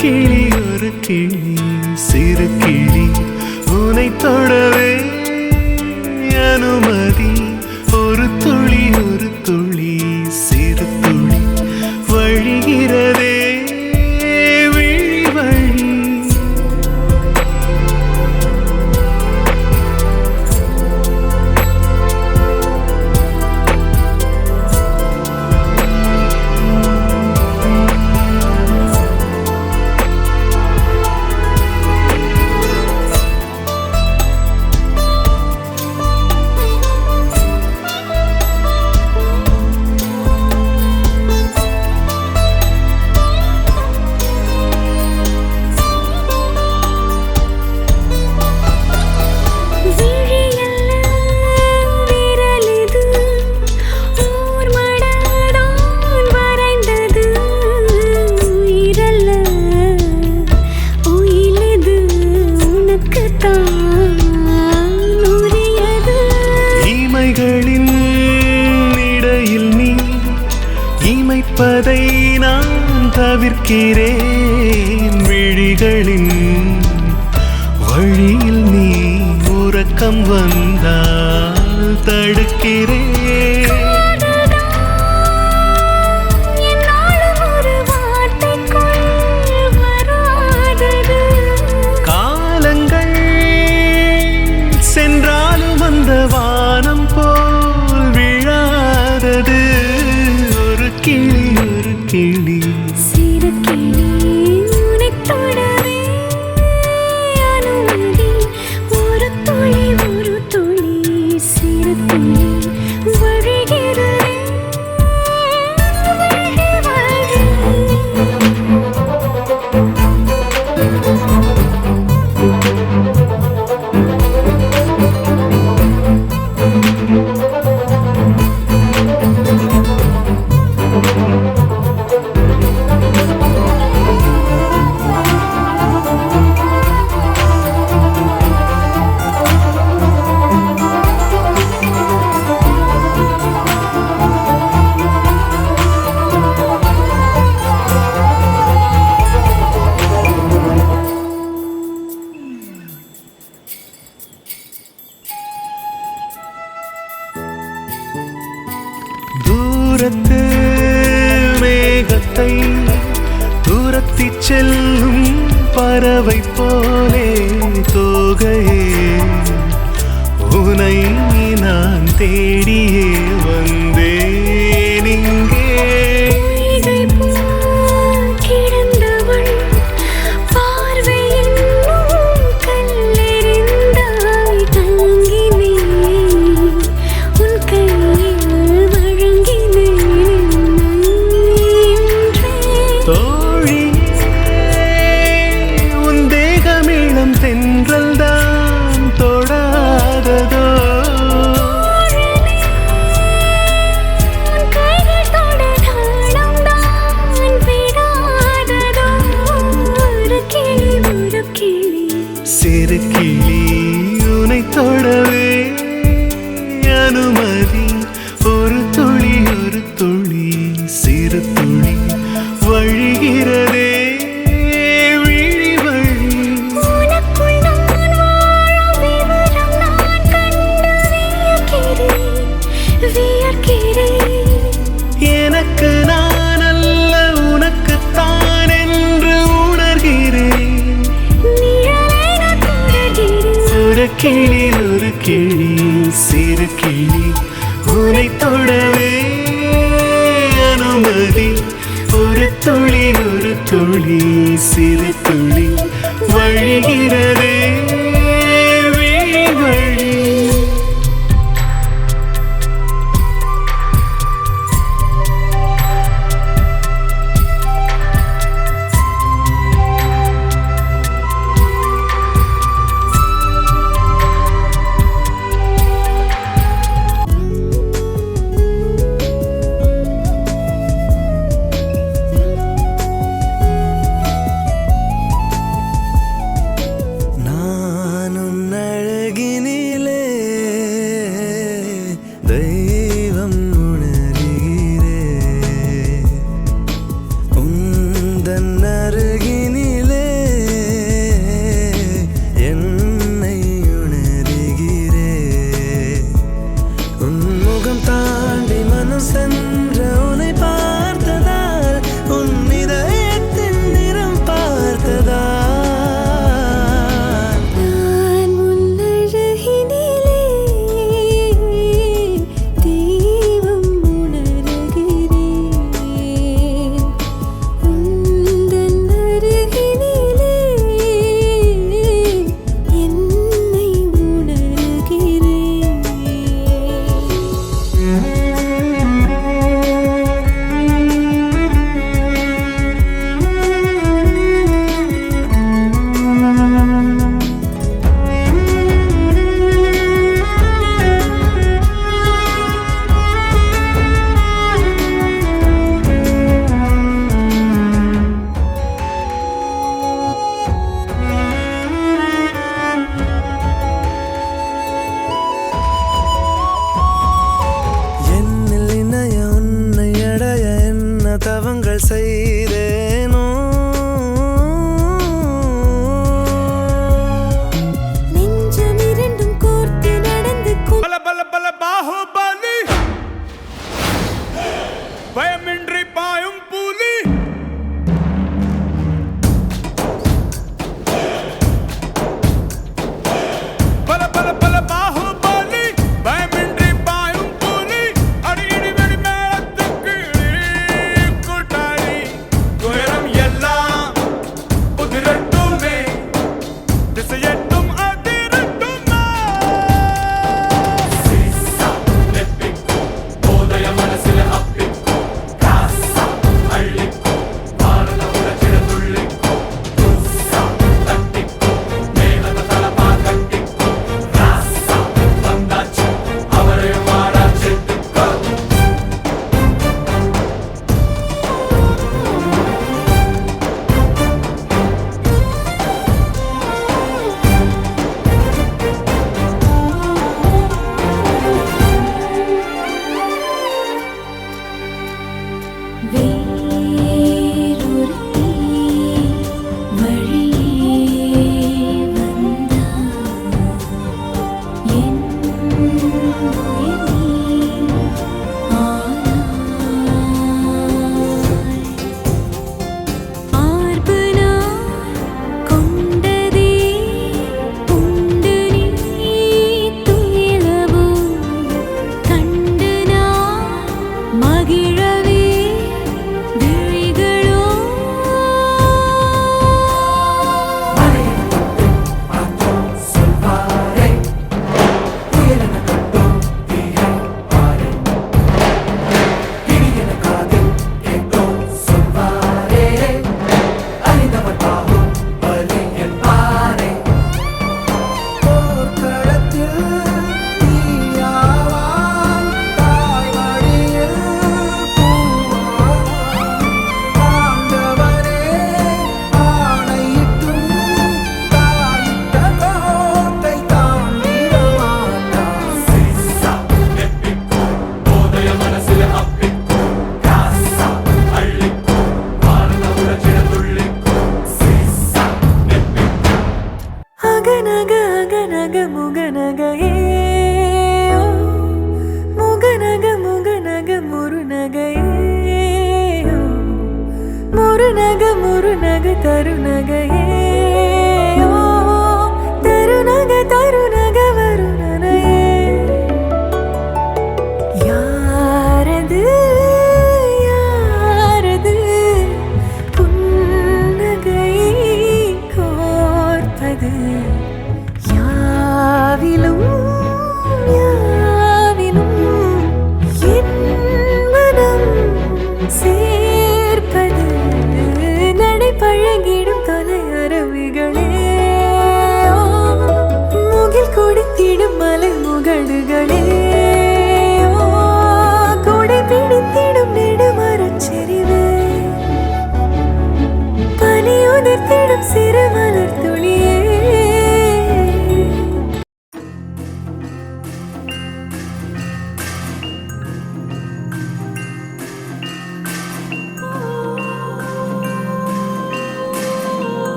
கிளி ஒரு கிளி சிறு கிளி உனை தொடவே அனுமதி ஒரு துளி சிறு துளி வழிகிறதே விழி வழி இமைப்பதை நான் தவிர்க்கிறேன் விழிகளின் வழியில் நீ உறக்கம் வந்தால் தடுக்கிறேன் காலங்கள் சென்றாலும் அந்த வானம் போல் விழாதது கிளி ஒரு கிளி சிறு கிளி உனை தொடவே அனுமதி ஒரு துளி சிறு துளி வழிகிறதே தூரத்து மேகத்தை தூரத்தி செல்லும் பறவை போலே தோகையே உனை நான் தேடியே வந்தேன் இங்கே தென்றல் தான் தொடாததோ சிறு கிளி உனை தொடவே அனுமதி ஒரு துளி சிறு துளி வழிகிறதே எனக்கு நான் அல்ல உனக்குத்தான் என்று உணர்கிறேன் ஒரு கிளி சிறு கிளி உனை தொடவே அனுமதி ஒரு துளி சிறு துளி வழிகிறதே விழி வழி முகநக அகநக முகநகையே முகநக முகநக முருநகையே முருநக முருநக தருநகையே தருநக தருநக வருணனையே யாரது யாரது புன்னகை கோர்ப்பது யாவிலும் யாவிலும் என் மனம் சேர்ப்பது நடை பழகிடும் தொலை அரவிகளே முகில் கொடுத்திடும் மலை முகடுகளே கொடை பிடித்திடும் நெடுமரச் செறிவே பனி உதிர்த்திடும் சிறு மலர் துளியே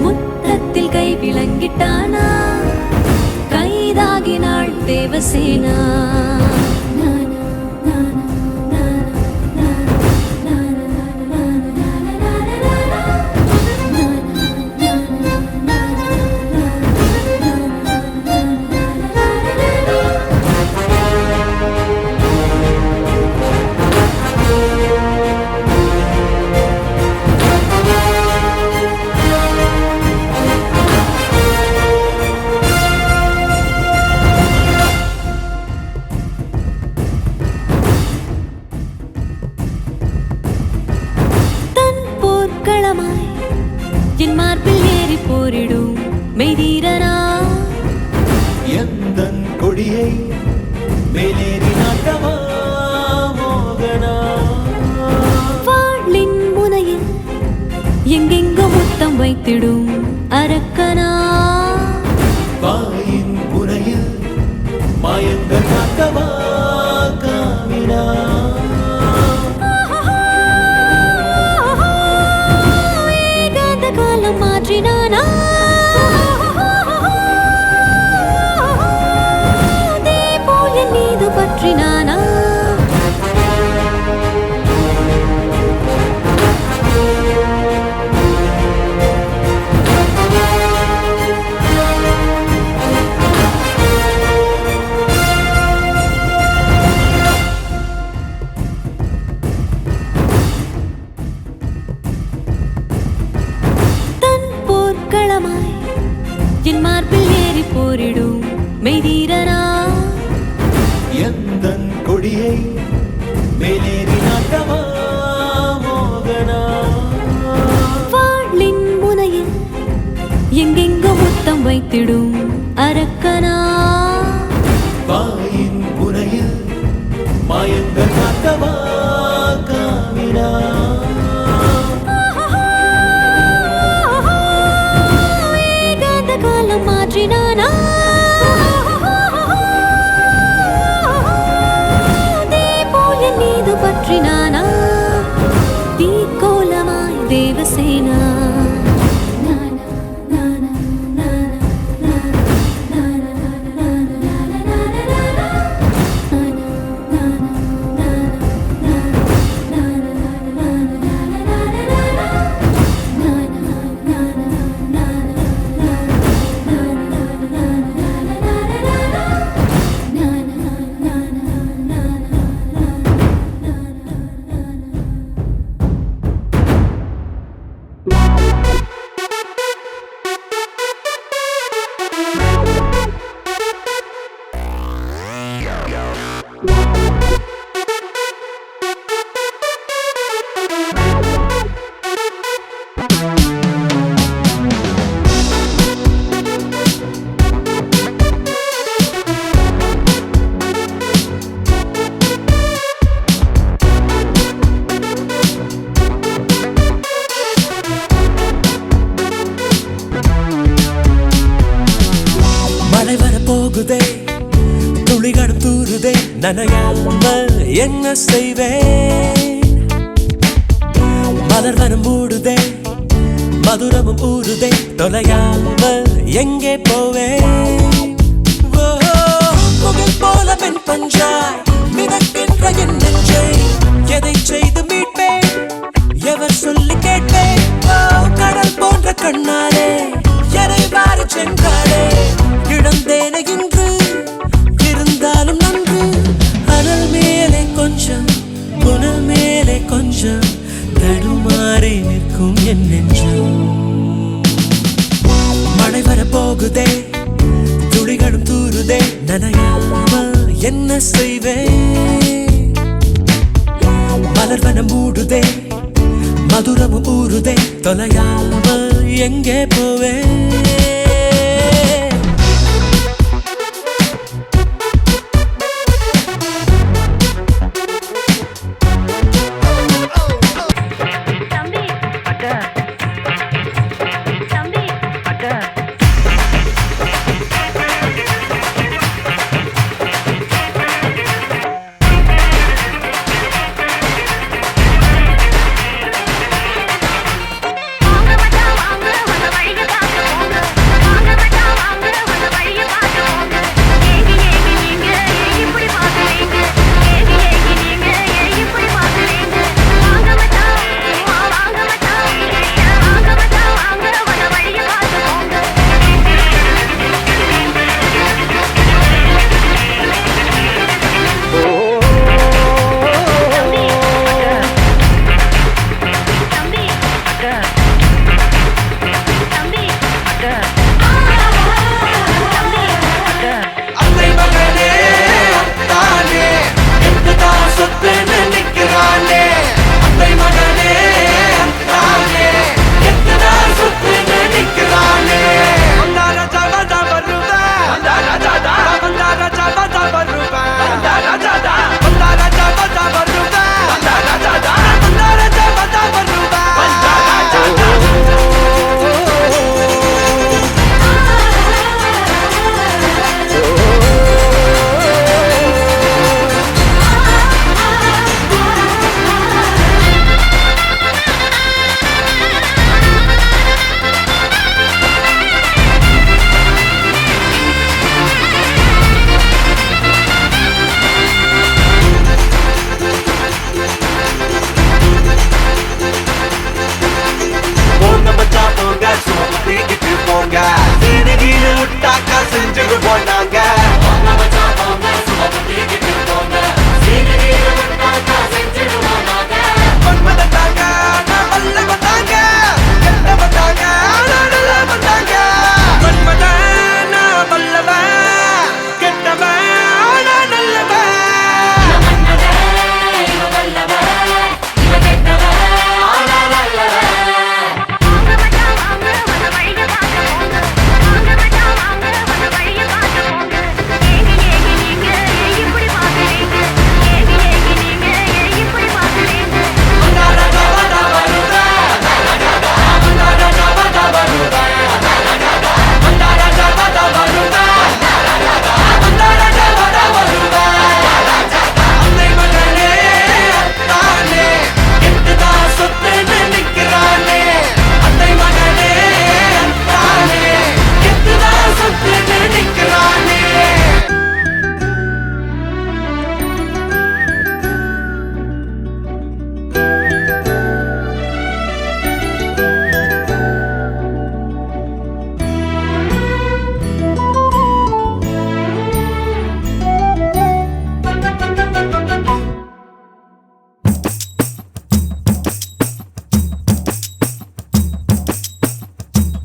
முத்தத்தில் கை விளங்கிட்டானா கைதாகினாள் தேவசேனா என் மார்பில் ஏறி போரிடும் மெய்தீரனா எந்தன் கொடியை மேலேறி நாட்டவா மோகனா வாளின் முனையில் எங்கெங்கோ முத்தம் வைத்திடும் அரக்கனா வாயின் புனையில் மாயங்கள் காட்டவா காமினா மாற்றினானா அதே போல் என் மீது பற்றினானா என் மார்பில் ஏறி போரிடும் மெய்தீரனா எந்தன் கொடியை மேலேறி நாட்டவா மோகனா வாளின் முனையில் எங்கெங்கோ முத்தம் வைத்திடும் அரக்கனா வாயின் புனையில் மாயங்கள் காட்டவா காமினா மாற்றினானா அதே போல் என் மீது பற்றினானா தீக்கோலமாய் தேவசேனா நனையாம என்ன செய்வேன்? மலர் வனம் மூடுதே, மதுரமும் ஊறுதே, தொலையாம எங்கே போவேன்? ஓ, முகில் போல பெண் பஞ்சாய் மிதக்கின்ற என் நெஞ்சை எதை செய்து மீட்பேன்? எவர் சொல்லி கேட்பேன்? ஓ, கடல் போன்ற கண்ணாலே எனை மாறி சென்றாளே, இழந்தேனே இன்று இருந்தாலும் நன்று. அனல் மேலே கொஞ்சம், புனல் மேலே கொஞ்சம், தடுமாறி நிற்கும் என் நெஞ்சம். மழை வர போகுதே, துளிகளும் தூறுதே, நனையாம என்ன செய்வேன்? மலர் வனம் மூடுதே, மதுரமும் ஊறுதே, தொலையாம எங்கே போவேன்?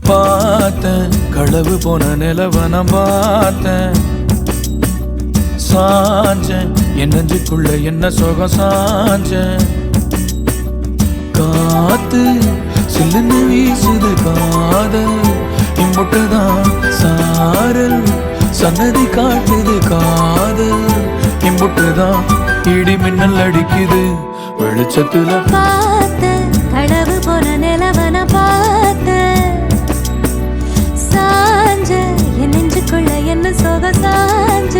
பார்த்தேன் களவு போன நிலவன பார்த்தேன் சாஞ்சேன் என் நெஞ்சுக்குள்ள என்ன சுகம் சாஞ்சேன் காத்து சில்லுன்னு வீசுது காதல் இம்புட்டுதான் சாரல் சன்னதி காட்டுது காதல் இம்புட்டுதான் இடி மின்னல் அடிக்குது வெளிச்சத்துல பார்த்த களவு போன நிலவன பார்த்த சாஞ்ச என் நெஞ்சுக்குள்ள என்ன சோக சாஞ்ச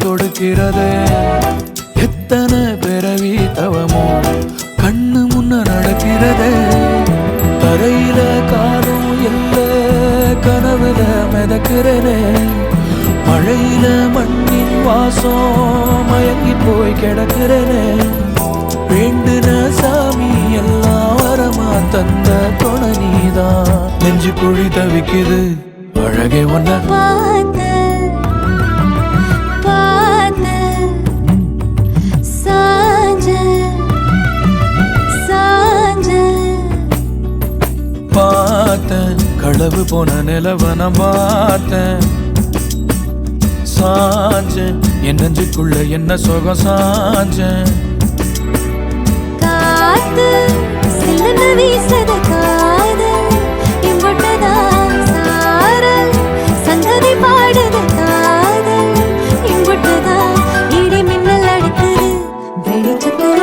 கொடுக்கிறதே. எத்தனை பிறவி தவமோ கண்ணு முன்ன நடக்கிறதே. தரையில காலும் இல்ல கனவுல மிதக்கிறனே. மழையில மண்ணின் வாசம் மயங்கி போய் கிடக்கிறனே. வேண்டுன சாமி எல்லாம் வரமா தந்த துணை நீதான். நெஞ்சு குழி தவிக்குது அழகே ஒன்ன பார்த்த பார்த்த சாஞ்ச சாஞ்ச பார்த்தேன். களவு போன நிலவன பார்த்தேன். சாஞ்சேன் என் நெஞ்சுக்குள்ள என்ன சுகம் சாஞ்சேன். காத்து சில்லுன்னு வீசத காதல் இம்புட்டதா சாரல் சங்கதி பாடுத காதல் இம்புட்டதா இடி மின்னல் அடிக்குது வெளிச்சத்துல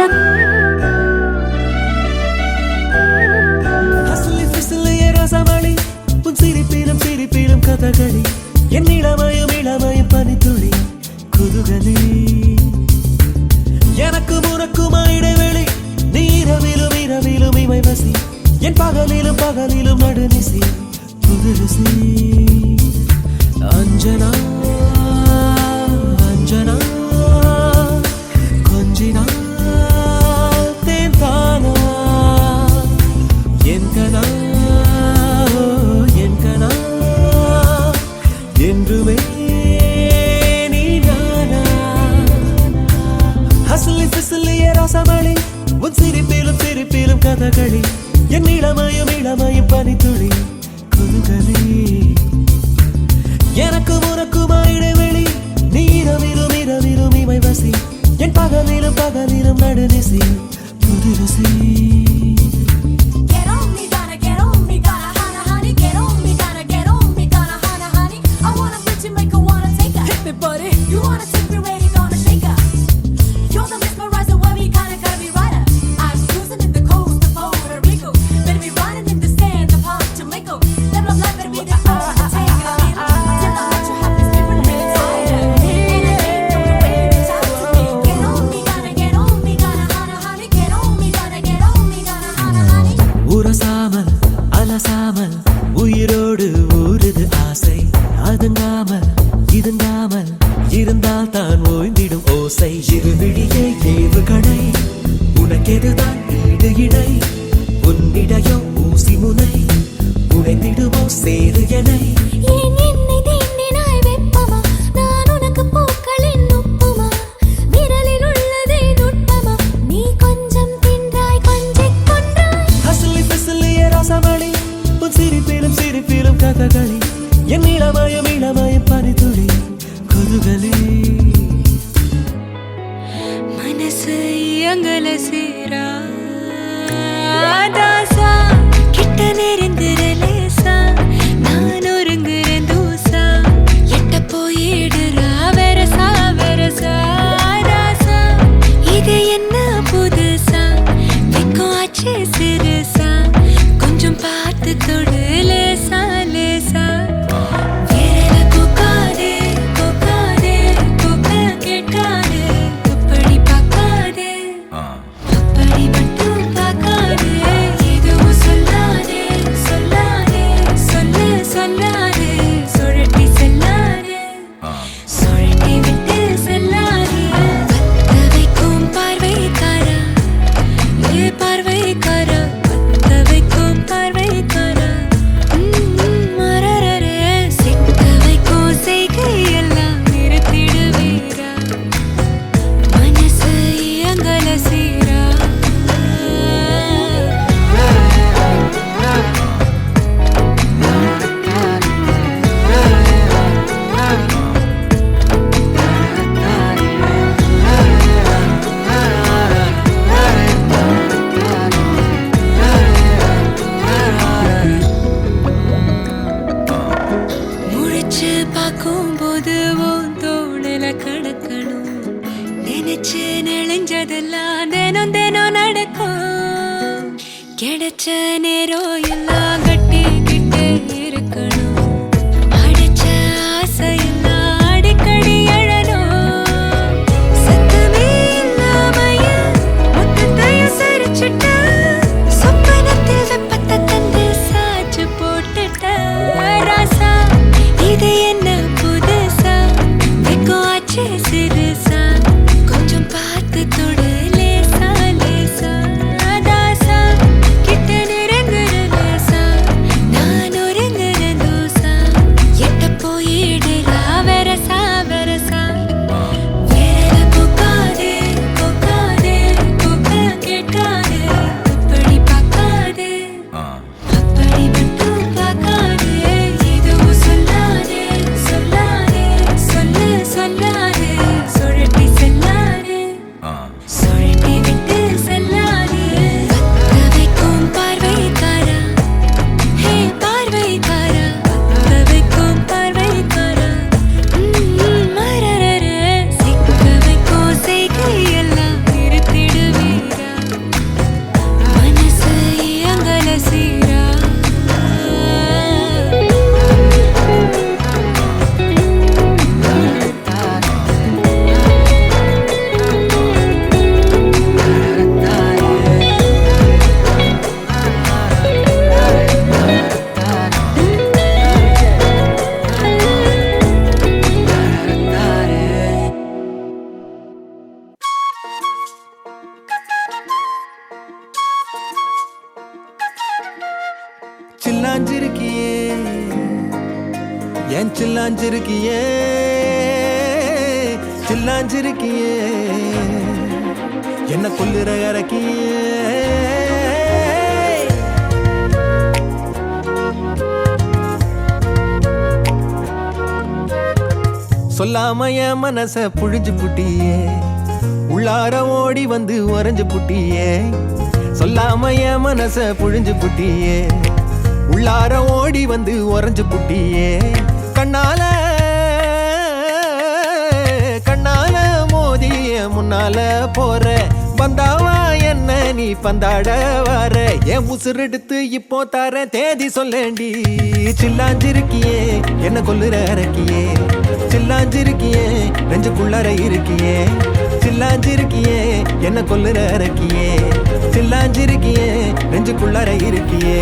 ஹஸ்லி ஃபிஸ்லியே ரசமணி உன் சிரிப்பிலும் சிரிப்பிலும் கதகளி என் இளமயம் இளமயம் பனித்துளி குதுகலி எனக்கு உனக்குமா இடைவெளி நீ இரவிலும் இரவிலும் இமை வசி என் பகலிலும் பகலிலும் நடுநிசி புதுருசி அஞ்சனா அஞ்சனா கொஞ்சினா தேன் தானா என் கனா என் கனா என்றுமே நீ நானா. ஹஸ்லி ஃபிஸ்லியே ரசமணி உன் சிரிப்பிலும் சிரிப்பிலும் கதகளி என் இளமயம் இளமயம் பனித்துளி குதுகலி எனக்கு உனக்குமா இடைவெளி நீ இரவிலும் இரவிலும் இமை வசி என் பகலிலும் பகலிலும் நடுநிசி புதுருசி. Get on me, gotta hana honey. Get on me, gotta hana honey. I wanna bitch you, make her wanna take her. Hit me, buddy. You wanna take me where you gonna shake her. You're the mesmerizer, where we kinda gotta be right up. I'm cruising in the coast of Puerto Rico. Better be riding in the sand of Jamaica. Level of life better be the undertaker. Till I let you have this different little tighter. And I ain't know the way you talk to me. Get on me, gotta hana honey. Get on me, gotta hana honey. உரசாமல் அலசாமல் உயிரோடு ஊறுது ஆசை. அதுங்காமல் இதுங்காமல் இருந்தால் தான் ஓய்ந்திடும் ஓசை. இருவிழியே ஏவுகணை உனக்கெதுதான் ஈடு இடை. உன்னிடையோ ஊசி முனை உடைந்திடுமோ சேது எனை. ஏன் என்னை தீண்டினாய் வெப்பமா? நான் உனக்கு பூக்களின் உப்புமா? விரலில் உள்ளதே நுட்பமா? நீ கொஞ்சம் தின்றாய் கொஞ்சிக் கொன்றாய். ஹஸ்லி ஃபிஸ்லியே ரசமணி உன் சிரிப்பிலும் சிரிப்பிலும் கதகளி என் இளமயம் இளமயம் பனித்துளி குதுகலி. மனசு எங்கல சீரா தாசா கிட்ட நெருங்குற லேசா நான் ஒருங்குற தூசா எட்ட போயிடுறா வெரசா வெரசா தாசா இது என்ன புதுசா வெக்கம் ஆச்சு சிறுசா கொஞ்சம் பார்த்து தொடு லேசா லேசா விரல கோக்காதே கோக்காதே கோக்க கேட்காதே துப்படி பார்க்காதே அப்படி மட்டும் பார்க்காதே எதுவும் சொல்லாதே சொல்லாதே சொல்லு சொல்லாதே சுழட்டி செல்லாதே சுழட்டி விட்டு செல்லாதே பத்த வைக்கும் பார்வைக்காரா ஏ பார்வைக்காரா பத்த வைக்கும் பார்வைக்காரா மரரரே சிக்க வைக்கும் செய்கையெல்லாம் நிறுத்திடுவீரா மனசு எங்கல சீரா முழிச்சு பார்க்கும்போது உன் தோணல கடக்கணும் நினைச்சு நெளிஞ்சதெல்லாம் தினம் தினம் நடக்கும் கிடைச்ச நேரம் எல்லாம் கட்டிக்கிட்டே இருக்கணும் அடிச்ச ஆசையெல்லாம் அடிக்கடி எழணும் சில்லாஞ்சிருக்கியே என் சில்லாஞ்சிருக்கியே சில்லாஞ்சிருக்கியே என்ன கொல்லுற இறக்கியே சொல்லாம என் மனச புழிஞ்சு புட்டியே உள்ளார ஓடி வந்து உறைஞ்சு புட்டியே சொல்லாம என் மனச புழிஞ்சு புட்டியே உள்ளார ஓடி வந்து உறைஞ்சு புட்டியே கண்ணால கண்ணால மோதிய முன்னால போற பந்தாவா என்ன நீ பந்தாட வர என் உசுரெடுத்து இப்போ தர தேதி சொல்லேண்டி சில்லாஞ்சிருக்கியே என்ன கொல்லுற இறக்கியே சில்லாஞ்சிருக்கியே நெஞ்சுக்குள்ளற இருக்கியே சில்லாஞ்சிருக்கியே என்ன கொல்லுற இறக்கியே சில்லாஞ்சிருக்கியே நெஞ்சுக்குள்ளற இருக்கியே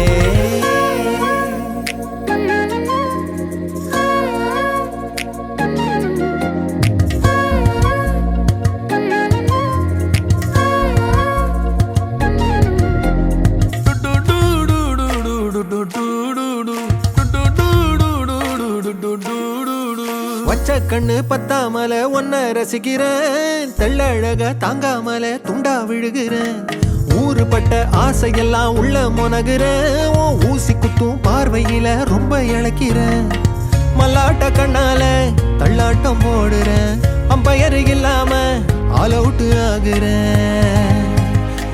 வச்ச கண்ணு பத்தாமல ஒன்ன ரசிக்கிறேன் தெள்ளழக தாங்காமல துண்டா விழுகிறேன் ஊறுபட்ட ஆசையெல்லாம் உள்ள மொனகுறேன் ஊசி குத்தும் பார்வையில ரொம்ப இழக்கிறேன் மல்லாட்ட கண்ணால தள்ளாட்டம் போடுறேன் அம்பயரு இல்லாம ஆல் அவுட் ஆகுறேன்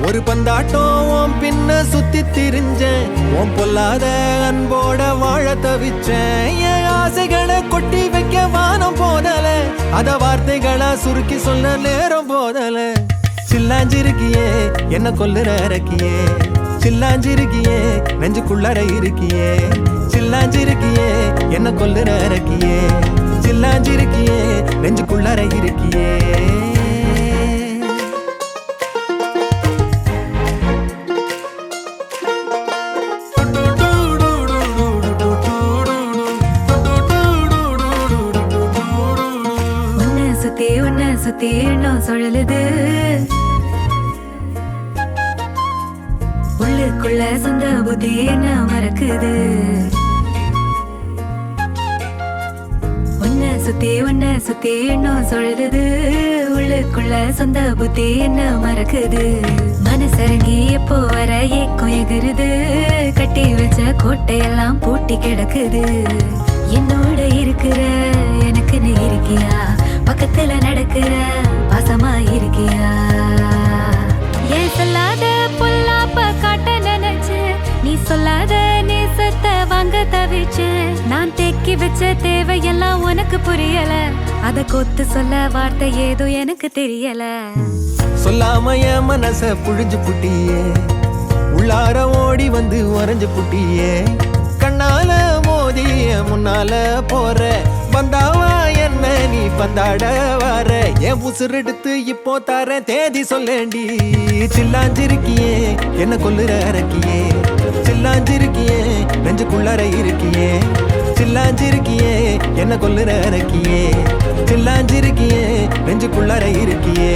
ஒரு பந்தாட்டம் பின்ன சுத்தி திரிஞ்சேன் உன் பொல்லாத அன்போட வாழ தவிச்சேன் என் ஆசைகளை கொட்டி வைக்க வானம் போதல அத வார்த்தைகளா சுருக்கி சொல்ல நேரம் போதல சில்லாஞ்சிருக்கியே என்ன கொல்லுற இறக்கியே சில்லாஞ்சிருக்கியே நெஞ்சுக்குள்ளற இருக்கியே சில்லாஞ்சிருக்கியே என்ன கொல்லுற இறக்கியே சில்லாஞ்சிருக்கியே நெஞ்சுக்குள்ளற இருக்கியே சுத்தி எண்ணம் சுழலுது உள்ளுக்குள்ள சொந்த புத்தி என்ன மறக்குது உன்னை சுத்தி எண்ணம் சுழலுது உள்ளுக்குள்ள சொந்த புத்தி என்ன மறக்குது மனசரங்கி எப்போ வர ஏக்கம் எகுருது கட்டி வச்ச கோட்டையெல்லாம் பூட்டி கிடக்குது என்னோட இருக்கிற எனக்குன்னு இருக்கியா பக்கத்துல நடக்கிற பாசமா இருக்கியா ஏன் சொல்லாத பொல்லாப்ப காட்ட நினைச்சு நீ சொல்லாத நேசத்தை வாங்க தவிச்சு நான் தேக்கி வச்ச தேவையெல்லாம் உனக்கு புரியல அத கொத்து சொல்ல வார்த்தை ஏதோ எனக்கு தெரியல சொல்லாம என் மனச புழிஞ்சு புட்டியே உள்ளார ஓடி வந்து உறைஞ்சு புட்டியே கண்ணால மோதிய முன்னால போற பந்தாவா என்ன நீ பந்தாட வர என் உசுரெடுத்து இப்போ தர தேதி சொல்லேண்டி சில்லாஞ்சிருக்கியே என்ன கொல்லுற இறக்கியே சில்லாஞ்சிருக்கியே நெஞ்சுக்குள்ளற இருக்கியே சில்லாஞ்சிருக்கியே என்ன கொல்லுற இறக்கியே சில்லாஞ்சிருக்கியே நெஞ்சுக்குள்ளற இருக்கியே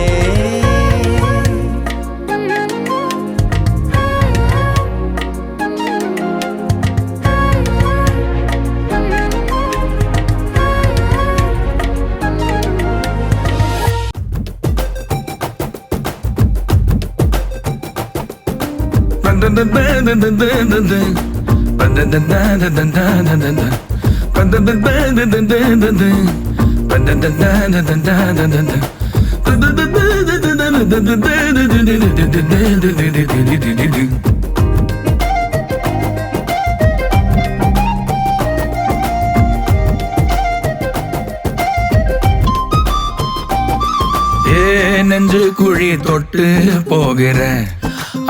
நெஞ்சு குழி தொட்டு போகிற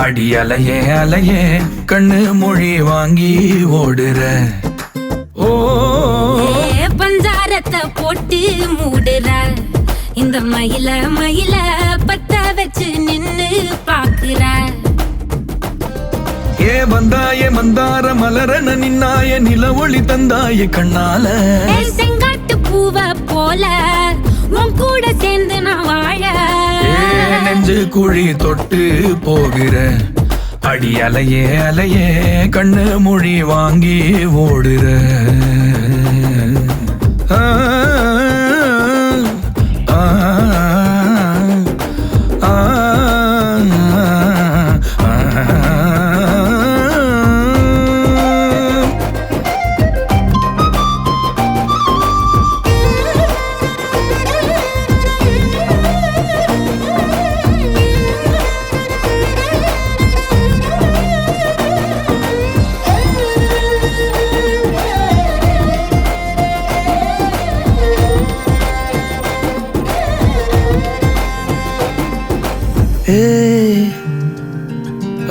அடி அலையே அலையே கண்ணு மொழி வாங்கி ஓடுற ஓ பஞ்சாரத்தை போட்டு மூடுற இந்த மயில மயில பத்த வச்சு நின்னு பாக்குற ஏ வந்தாயே மந்தார மலரன நின்னாய நில ஒளி தந்தாய கண்ணால செங்காட்டு பூவ போல உன் கூட சேர்ந்து நான் வாழ நெஞ்சு குழி தொட்டு போகிற அடி அலையே அலையே கண்ணு மொழி வாங்கி ஓடுற ஆ, ஆ, ஆ,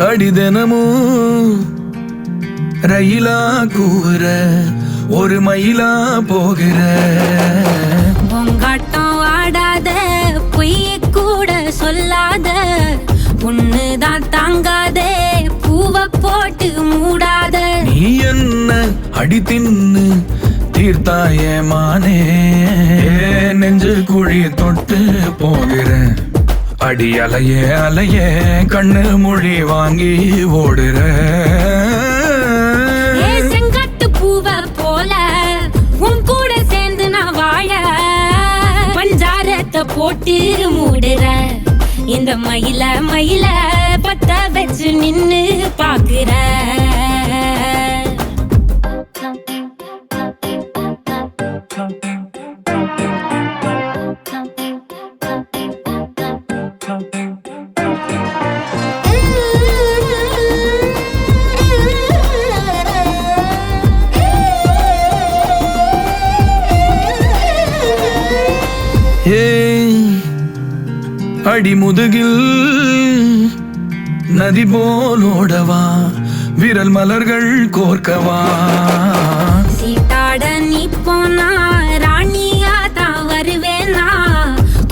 அடி தினமும் ரயிலா கூற ஒரு மயிலா போகிற பொங்காட்டம் ஆடாத பொய்ய கூட சொல்லாத பொண்ணுதான் தாங்காதே பூவை போட்டு மூடாத நீ என்ன அடி தின்னு தீர்த்தாய மானே நெஞ்சு குழி தொட்டு போகிறேன் அடி அலையே அலையே கண்ணு மொழி வாங்கி ஓடுற செங்காட்டு பூவை போல உன் கூட சேர்ந்து நான் வாழ பஞ்சாரத்தை போட்டு மூடுற இந்த மயில மயில பத்த வச்சு நின்னு பாக்குற அடி முதுகில் நதி போலோடவா விரல் மலர்கள் கோர்க்கவா சீட்டாட நீ போனா ராணியா தான் வருவேனா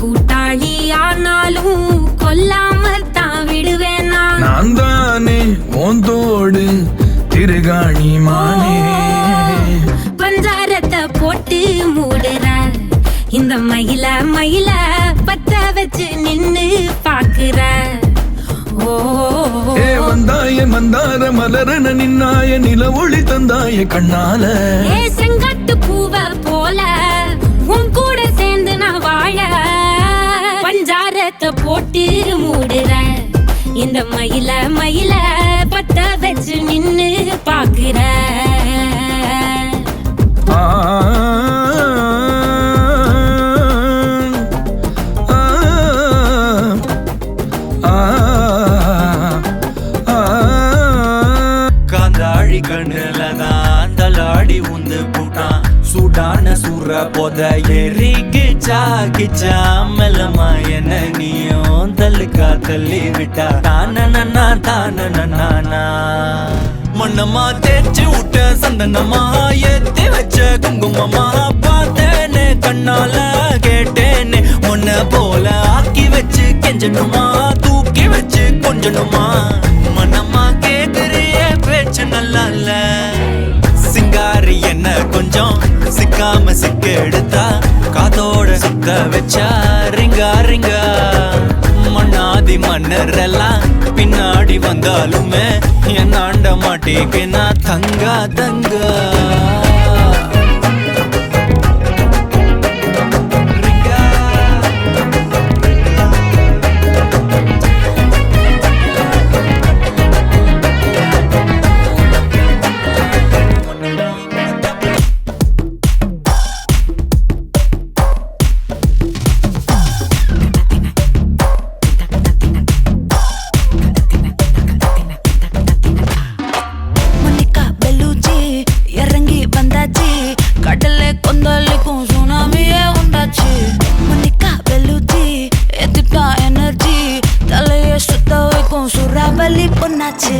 கூட்டாளி ஆனாலும் கொல்லாம தான் விடுவேனா நான் தானே ஓந்தோடு திருகாணி மானே பஞ்சாரத்தை போட்டு மூடுற இந்த மயில மயில பத்த வச்சு நின்னு பாக்குற ஏ வந்தாய மந்தார மலரன நின்னாய நில ஒளி தந்தாய கண்ணால ஏ செங்காட்டு பூவை போல உன் கூட சேர்ந்து நான் வாழ பஞ்சாரத்தை போட்டு மூடுற இந்த மயில மயில பத்த வச்சு நின்னு பாக்குற காந்தாழி கண்ணுலதான் தலாடி உந்து போட்டான் சூடான சூற போத எரிக்கு சாக்கிச்சா மெல்லமா என்ன நீயும் தள்ளுக்கா தள்ளி விட்டா தானனா தானனா மண்ணமா தேய்ச்சி விட்ட சந்தனமா ஏத்தி வச்ச குங்குமமா பார்த்தேனே கண்ணால கேட்டேனே உன்ன போல ஆக்கி வச்சு கெஞ்சணுமா தூக்கி வச்சு கொஞ்சணுமா மனமா கேக்குறிய பேச்சு நல்லா இல்ல சிங்காரி என்ன கொஞ்சம் சிக்காம சிக்க எடுத்தா காதோட சிக்க வச்சா ரிங்கா ரிங்கா மண்ணாதி மன்னர் எல்லாம் பின்னாடி வந்தாலுமே என் ஆண்ட மாட்டேக்கு நான் தங்கா தங்கா சுறாவலி பொண்ணாச்சு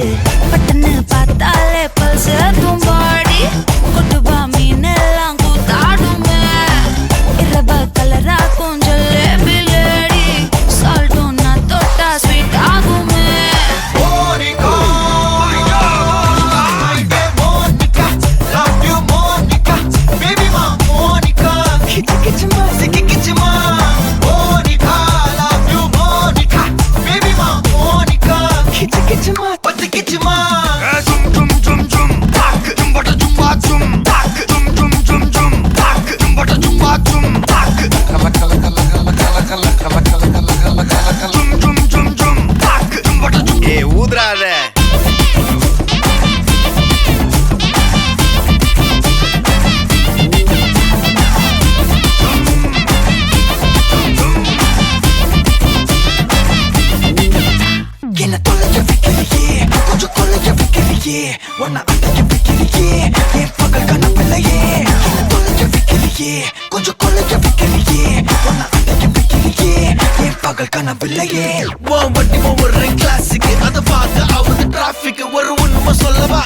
பட்டன்னு பார்த்தாலே பல்ஸ் தும்பாடி கொட்டுபா மீன் எல்லாம் கூத்தாடுமே இரவ கலரா கொஞ்சம் லேபிலேடி சால்ட்டும் நான் தொட்டா ஸ்வீட் ஆகுமே Monica, வில்லையே உன்னை அடைக்க வைக்கலையே என் பகல் கனவில்லையே தொலைக்க வைக்கலையே கொஞ்சம் கொலைக்க வைக்கலையே உன்னை அடைக்க வைக்கலையே என் பகல் கனவில்லையே வண்டி ஒவ்வொரு கிளாஸுக்கு அதை பார்த்து ஆகுது டிராபிக் ஒரு உண்மை சொல்லவா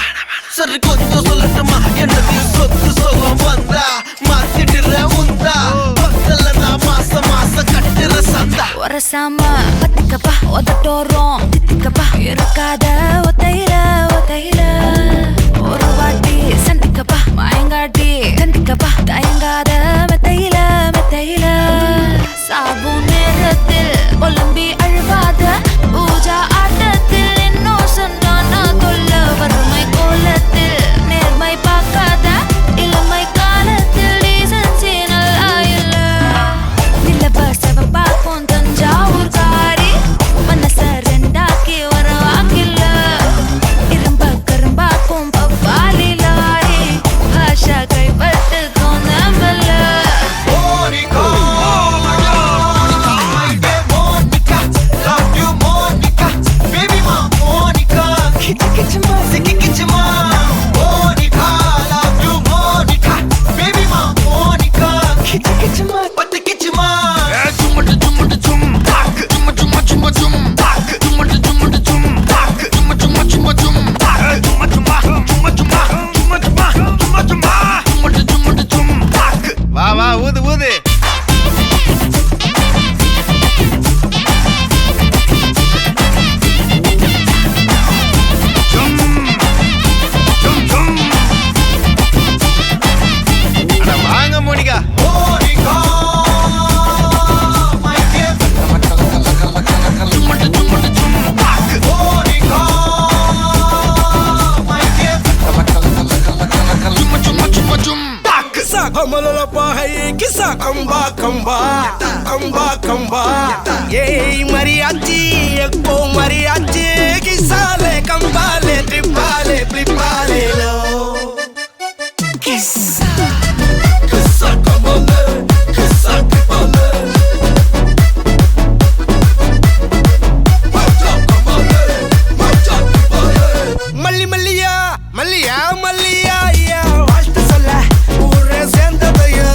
சரி கொஞ்சம் சொல்லட்டுமா என்னது சொத்து சொகம் வந்தா மாத்திடுற உந்தா பக்கத்துல நான் மாசம் மாசம் கட்டுற சந்தா ஒரசாம பத்திக்கப்பா ஒதட்டோரம் தித்திக்கப்பா இருக்காத ஒத்தையில ஒத்தையில ஒரு வாட்டி சந்திக்கப்பா மாயங்காட்டி கந்திக்கப்பா தயங்காத மெத்தையில மெத்தையில சாபு நேரத்தில் ஒலம்பி அழுவாத பூஜா ஆட்டத்தில் இன்னும் சொன்னானா தொல்ல வறுமை கோலத்தில் நேர்மை பார்க்காத இளமை காலத்தில் டீசன்சி நல்லா இல்ல நிலவ செவப்பாக்கும் தஞ்சாவூர் காரி மனச ரெண்டாக்கி வர வாக்கில்ல இரும்ப கரும்பாக்கும் பப்பாலி லாரி பாஷா கைப்பட்டுக்கும் நம்பல வா வா ஊது ஊது வாங்க Monica Kisa kamba kamba kamba kamba yey mariachi ekko mariachi kisale kambale tripale flipale lo kisa kisa kambale kisa tripale macha kambale macha tripale malli malliya malliya malliya ya வாழ்த்து சொல்ல ஊரே சேர்ந்ததையா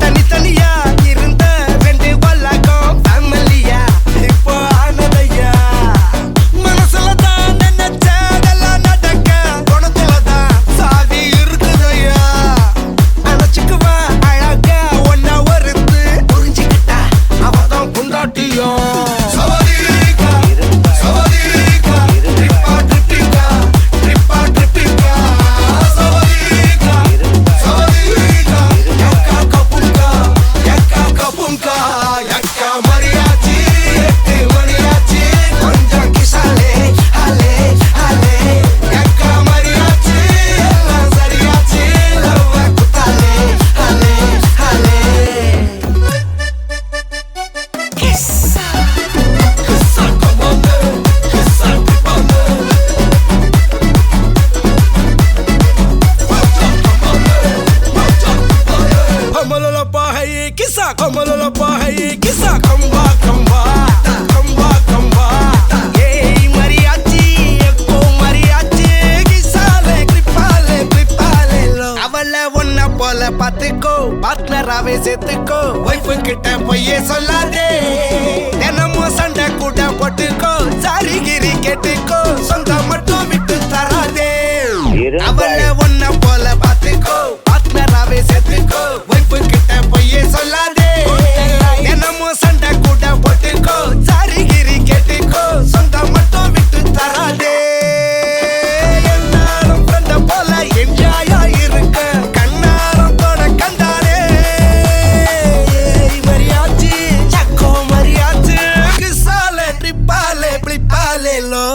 தனித்தனியா இருந்த ரெண்டு வல்லகம் ஃபேமிலியா இப்போ ஆனதையா மனசுல தான் நினைச்சதெல்லாம் நடக்க குணத்துல தான் சாதி இருக்குதையா அணைச்சுக்குவா அழகா ஒன்னா ஒருத்து புரிஞ்சுக்கிட்டா அவதான் குண்டாட்டியும் சவதிகா சவதிகா ட்ரிப்பா ட்ரிப்பிகா ட்ரிப்பா ட்ரிப்பிகா சவதிகா சவதிகா yakka kapunka yakka mariachi எட்டு மணியாச்சி கொஞ்சம் கிசாலே ஹலே ஹலே yakka mariachi எல்லாம் சரியாச்சி லவ்வ குத்தாலே ஹலே ஹலே கிஸ்ஸா கிஸ்ஸா கமலே கிஸ்ஸா டிபலே Kamala pahaye kisa kamala pahaye kisa kamba kamba kamba kamba yey mariachi ekko mariachi kisale kripale kripale lo avalla onna pola pathiko partnerave sethuko wife kitta poye sollade denamo sanda kuda pottuko sarigiri kettuko songa mattum vittu tarade avalla onna pola pathiko partnerave sethuko wife kitta poye sollade denamo sanda kuda pottuko sarigiri kettuko songa mattum vittu tarade ennarum friend pola enjoy irukka kannaram toda kandare mariachi chakko mariachi kisale tripale flipale lo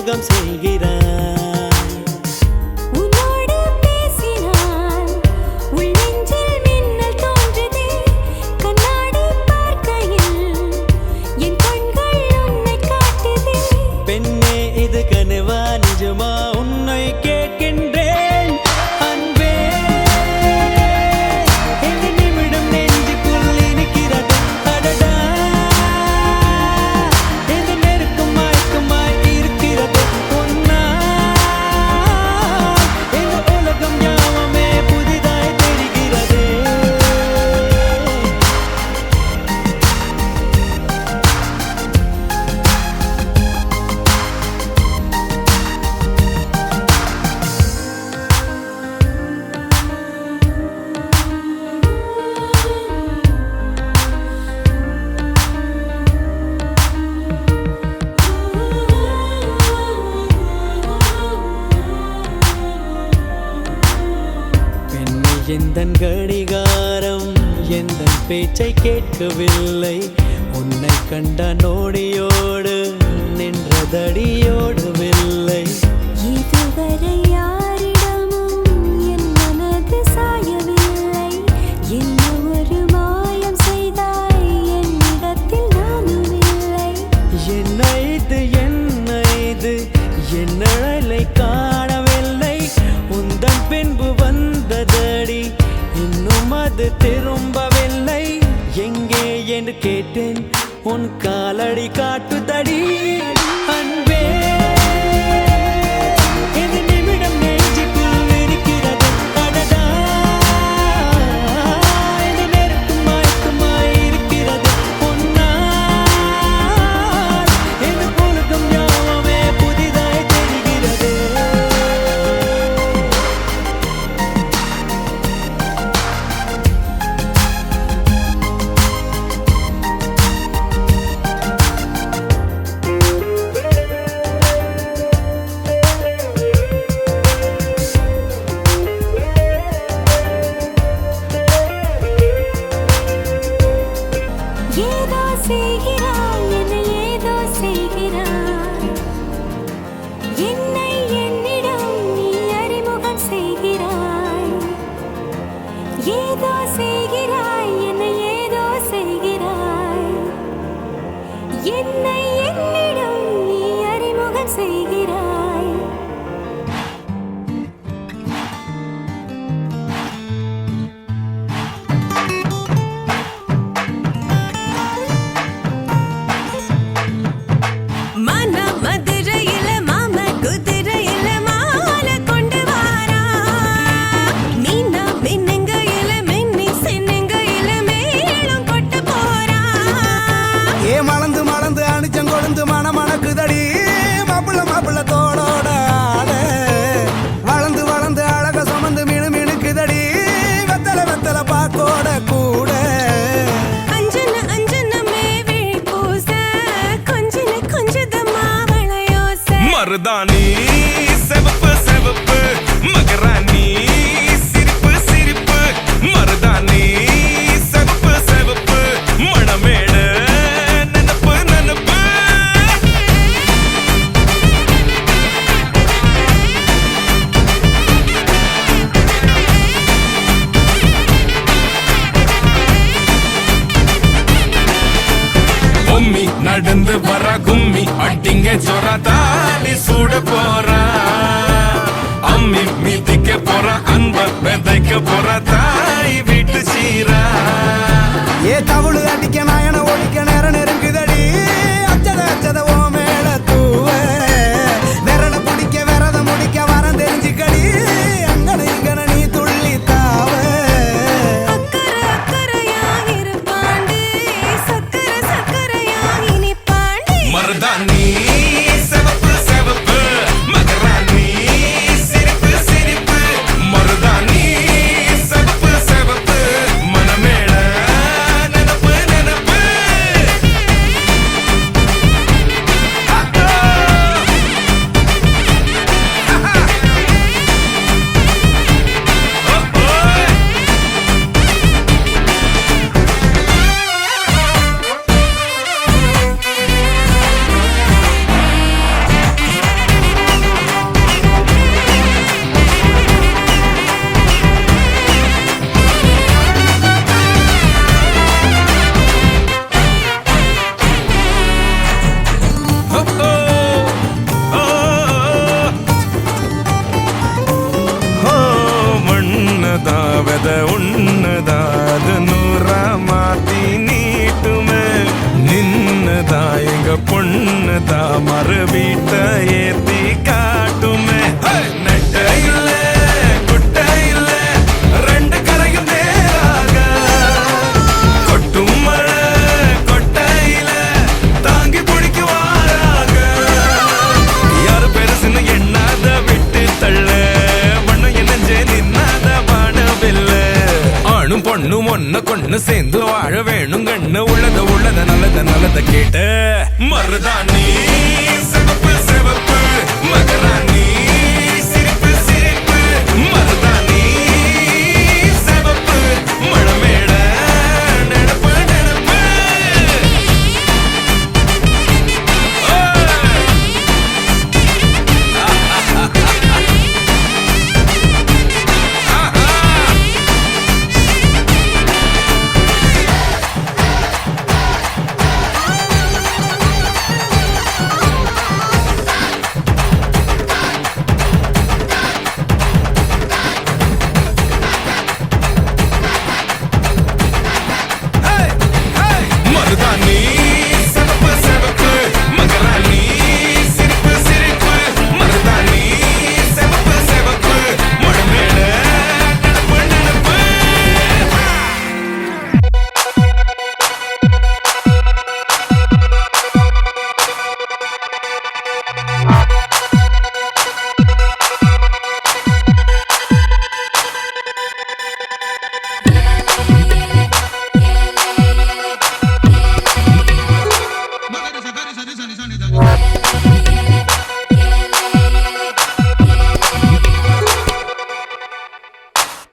அறிமுகம் செய்கிறாய். உன்னோடு பேசினால் உள் நெஞ்சில் மின்னல் தோன்றுதே. கண்ணாடி பார்க்கையில் என் கண்கள் உன்னை காட்டுதே. பெண்ணே இது கனவா நிஜமா உன்னை கேட்கின்றேன் அன்பே. இந்த நிமிடம் நெஞ்சுக்குள் இருக்கிறது அடடா. இந்த நெருக்கம் மயக்கமாய் இருக்கிறது உன்னால். இந்த உலகம் யாவுமே புதிதாய் தெரிகிறது. பெண்ணே எந்தன் கடிகாரம் எந்தன் பேச்சை கேட்கவில்லை. உன்னை கண்ட நோடியோடு நின்றதடியோடவில்லை. இதுவரை யாரிடமும் என் மனது சாயவில்லை. என்ன ஒரு மாயம் செய்தாய் என்னிடத்தில் நானும் இல்லை. என்ன இது என் நிழலை காணவில்லை. உந்தன் பின்பு வந்ததடி இன்னும் அது திரும்பவில்லை. எங்கே என்று கேட்டேன் உன் காலடி காட்டுதடி அன்பே. இந்த நிமிடம் நெஞ்சுக்குள் இருக்கிறது அடடா. இந்த நெருக்கம் மயக்கமாய் இருக்கிறது உன்னால். இந்த உலகம் யாவுமே புதிதாய் தெரிகிறது. ஏதோ செய்கிறாய் என்னை ஏதோ செய்கிறாய். என்னை என்னிடம் நீ அறிமுகம் செய்கிறாய். ஏதோ செய்கிறாய் என்னை ஏதோ செய்கிறாய். என்னை என்னிடம் நீ அறிமுகம் செய்கிறாய். மன மதுரையில மாம குதிரையில மாலை கொண்டு வாரா. மீனா மின்னுங்கையில மின்னி சின்னுங்கையில மேளம் கொட்டு போறா. ஏ மலந்து மலந்து அணிச்சம் கொழுந்து மணக்குதடி மாப்பிள்ள மாப்பிள்ள தோடோட ஆட. வளர்ந்து வளர்ந்து அழக சுமந்து மினு மினுக்குதடி வெத்தல வெத்தல பாக்கோட கூட. அஞ்சன அஞ்சனமே விழி பூச கொஞ்சன கொஞ்சதமா வளையோச. மருதாணி செவப்பு செவப்பு மகராணி சிரிப்பு சிரிப்பு. மருதாணி செவப்பு செவப்பு மணமேடு நனப்பு நனப்பு. பொம்மி நடந்து வர கும்மி அட்டிங்க சொர தாலி சூட போறா. அம்மி மீதிக்க போற அன்ப விதைக்க போற தாய் வீட்டு சீரா. ஏ தவுளு அடிக்க நாயன ஒழிக்க நேரம் நெருங்குதடி அச்சத அச்சத ஓ மேல தூவ. விரல பிடிக்க விரத முடிக்க வரம் தெரிஞ்சுக்கடி அங்கன இங்கன நீ துள்ளி தாவ. அக்கறை அக்கறையாக இருப்பாண்டி சக்கர சக்கரையாக இனிப்பாண்டி. மருதாணி செவப்பு செவப்பு மகராணி சிரிப்பு சிரிப்பு. மருதாணி செவப்பு செவப்பு மணமேள நனப்பு நனப்பு. ஒன்னதா வெத உன்னதா அது நூறா மாத்தி நீட்டுமே நின்னதா எங்க பொண்ணுதா மறு வீட்ட ஏத்தி காட்டுமே நெட்ட இல்ல குட்ட இல்ல ரெண்டு கரையும் நேராக கொட்டும் மழை கொட்டையில தாங்கி பிடிக்குவாராக யாரு பெருசுன்னு எண்ணாத விட்டு தள்ள மண்ணு என்னஞ்சே நின்னாத வானவில்ல ஆணும் பொண்ணும் ஒன்ன கொண்டு சேர்ந்து வாழ வேணும் கண்ணு உள்ளத நல்லத கேட்ட மருதாணி சிவப்பு சிவப்பு மகராணி சிரிப்பு சிரிப்பு மருதாணி சிவப்பு மழமேட நெனப்பு நெனப்பு மருதாணி சிவப்பு சிவப்பு மகராணி சிரிப்பு சிரிப்பு மருதாணி சிவப்பு சிவப்பு மழமேட நெனப்பு நெனப்பு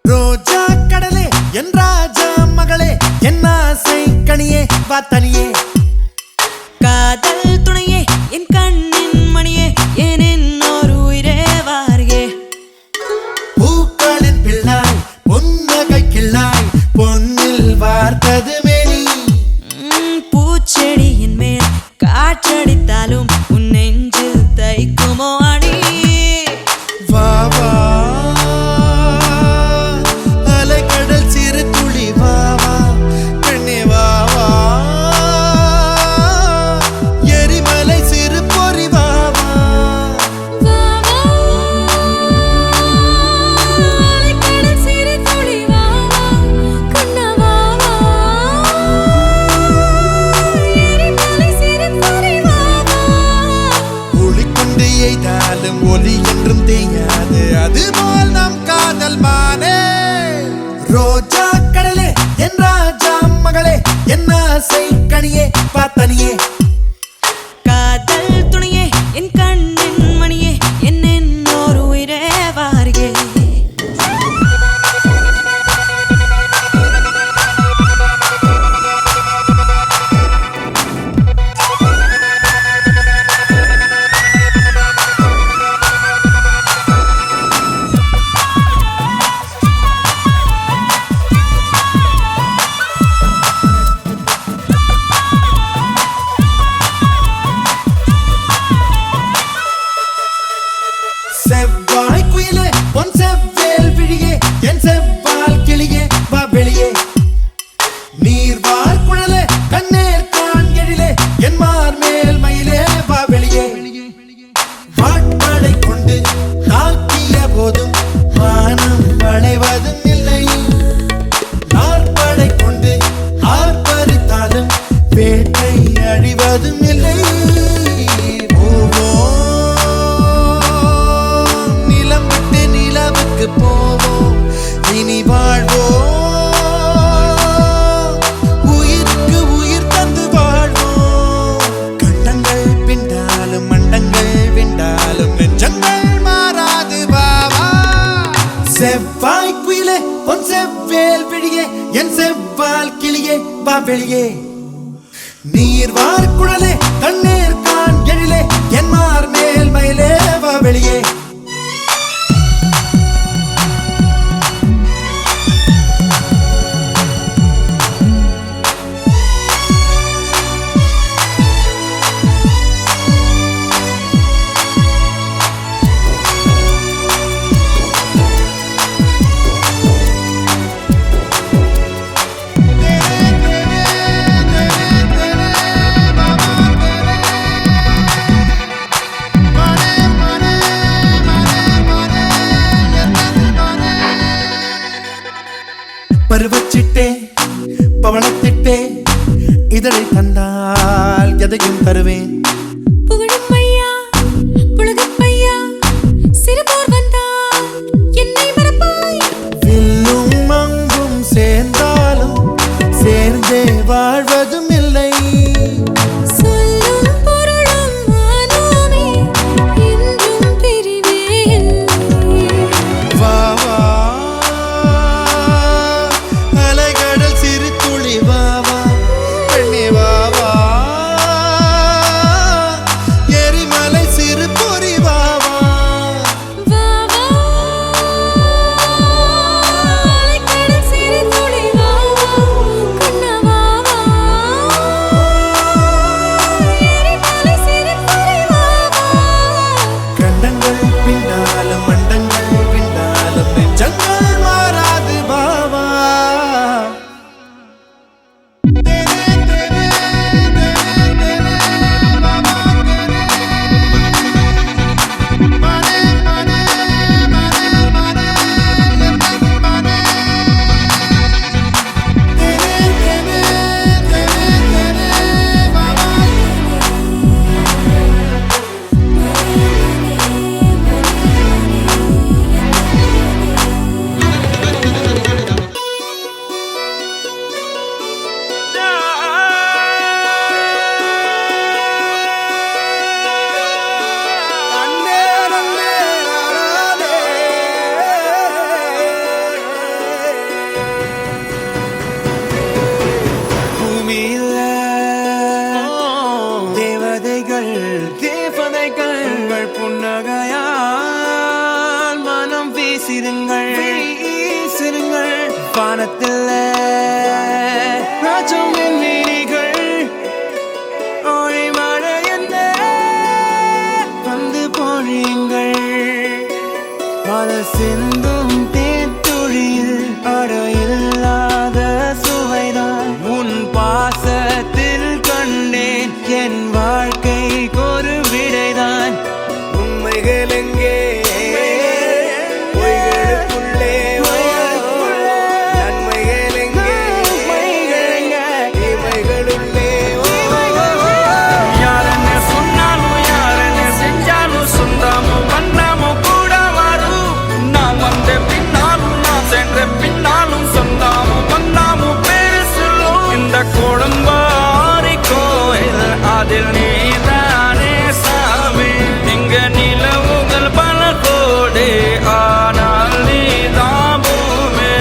ரோஜா கடலே என் ராஜா மகளே என் ஆசை கனியே வா தனியே காதல் துணையே என் கண்ணின் மணியே என் இன்னொரு உயிரே வாரியே பூக்களின் பிள்ளாய் பொன்னகை கிள்ளாய் பொன்னில் வார்த்தது மேனி பூச்செடியின் மேல் காற்றடித்தாலும் உன் நெஞ்சில் தைக்குமோ அணி வா வா அலைக்கடல் சிறு துளி வா வா பெண்ணே வா வா எரிமலை சிறு பொறி வா வா ஒளிக்கொண்டு எய்தாலும் ஒலி என்றும் தேயாது அதுபோல் நம் காதல் மானே ரோஜா கடலே என் ராஜா மகளே என் ஆசை கனியே வா தனியே காதல் துணையே என் கண்ணின் மணியே என் இன்னொரு உயிரே வாரியே செவ்வாய் குயிலே பொன் செவ்வேல் விழியே என் செவ்வால் கிளியே வா வெளியே நீர்வார் குழலே கண்ணேர் கான் எழிலே என் மார் மேல் மயிலே வா வெளியே வாட்பாடை கொண்டு தாக்கிய போதும் வானம் வளைவதும் இல்லை நாற்படை கொண்டு ஆர்ப்பரித்தாலும் வேட்டை அழிவதும் இல்லை போவோம் நிலம் விட்டு நிலவுக்கு போவோம் இனி வாழ்வோம் உயிருக்கு உயிர் தந்து வாழ்வோம் கண்டங்கள் பிண்டாலும் மண்டங்கள் விண்டாலும் நெஞ்சங்கள் மாறாது பாவா செவ்வாய் குயிலே பொன் செவ்வேல் விழியே என் செவ்வால் கிளியே வா வெளியே நீர்வார் குழலே கண்ணீர் கான் எழிலே என் மார் மேல் மயிலே வா வெளியே இதழை தந்தால் எதையும் தருவேன். புகழும் ஐயா புலகப் ஐயா சிறுபோர் வந்தால் என்னை மறப்பாய். வில்லும் அங்கும் சேர்ந்தாலும் சேர்ந்தே வாழ்வதும் இல்லை. சொல்லும் பொருளும் ஆனாமே என்றும் பிரிவே இல்லை. வா வா அலைகடல் சிறு துளி வா வா பெண்ணே வா வா எரிமலை சிறு பொறி வா வா. வா வா அலைக்கடல் சிறு துளி வா வா கண்ணா வா வா எரிமலை சிறு பொறி வா வா. கண்டங்கள் பின்னாலும் மண்டங்கள் பின்னாலும் நெஞ்சங்கள் மாறாது பாவா. பூமியில தேவதைகள் புன்னகையால் மனம் வீசிருங்கள் வானத்தில் ராஜம் வீணிகள் ஒளி மழை என்ன வந்து பொழியுங்கள். மலர் சிந்தும் தேத்துழியில் அடையில்லாத சுவைதான் உன் பாசத்தில் கண்டேன். என் வாழ்க்கைக்கு ஒரு விடைதான். உண்மைகள் எங்கே பொய்களுக்குள்ளே நன்மைகள் எங்கே இமைகளுள்ளே. யார் என்ன சொன்னாலும் யார் என்ன செஞ்சாலும் சொந்தமும் வண்ணமும் கூட வரும். நான் வந்த பின்னாலும் நான் சென்ற பின்னாலும் சொந்தமும் வண்ணமும் பேரு சொல்லும். இந்த கொடும்பாரி கோயில் அதில் நீதானே சாமி. இங்க நிலவுகள் பல கோடி ஆனால் நீதான் பூமி.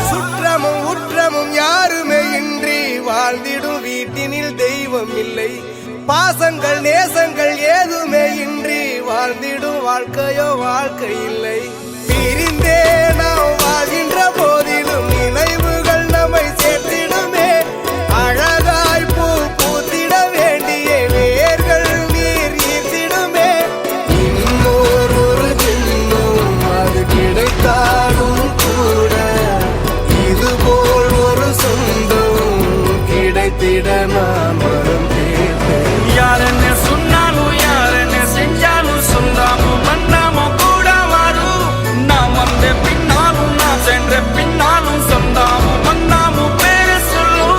சுற்றமும் உற்றமும் யாருமே இன்றி வாழ்ந்திடும் வீட்டினில் தெய்வம் இல்லை. பாசங்கள் நேசங்கள் ஏதுமே இன்றி வாழ்ந்திடும் வாழ்க்கையோ வாழ்க்கை இல்லை. பிரிந்தே நாம் வாழ்கின்ற போதிலும் நினைவுகள் நம்மை சேர்த்திடுமே. அழகாய் பூ பூத்திட வேண்டிய வேர்கள் நீர் ஈர்த்திடுமே. இன்னொரு ஜென்மம் அது கிடைத்தாலும் கூட இதுபோல் ஒரு சொந்தம் கிடைத்திட நான் வரம் கேட்டேன். யார் என்ன சொன்னாலும் யார் என்ன செஞ்சாலும் சொந்தமும் வண்ணமும் கூட வரும். நான் வந்த பின்னாலும் நான் சென்ற பின்னாலும் சொந்தமும் வண்ணமும் பேரு சொல்லும்.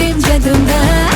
dream gentleman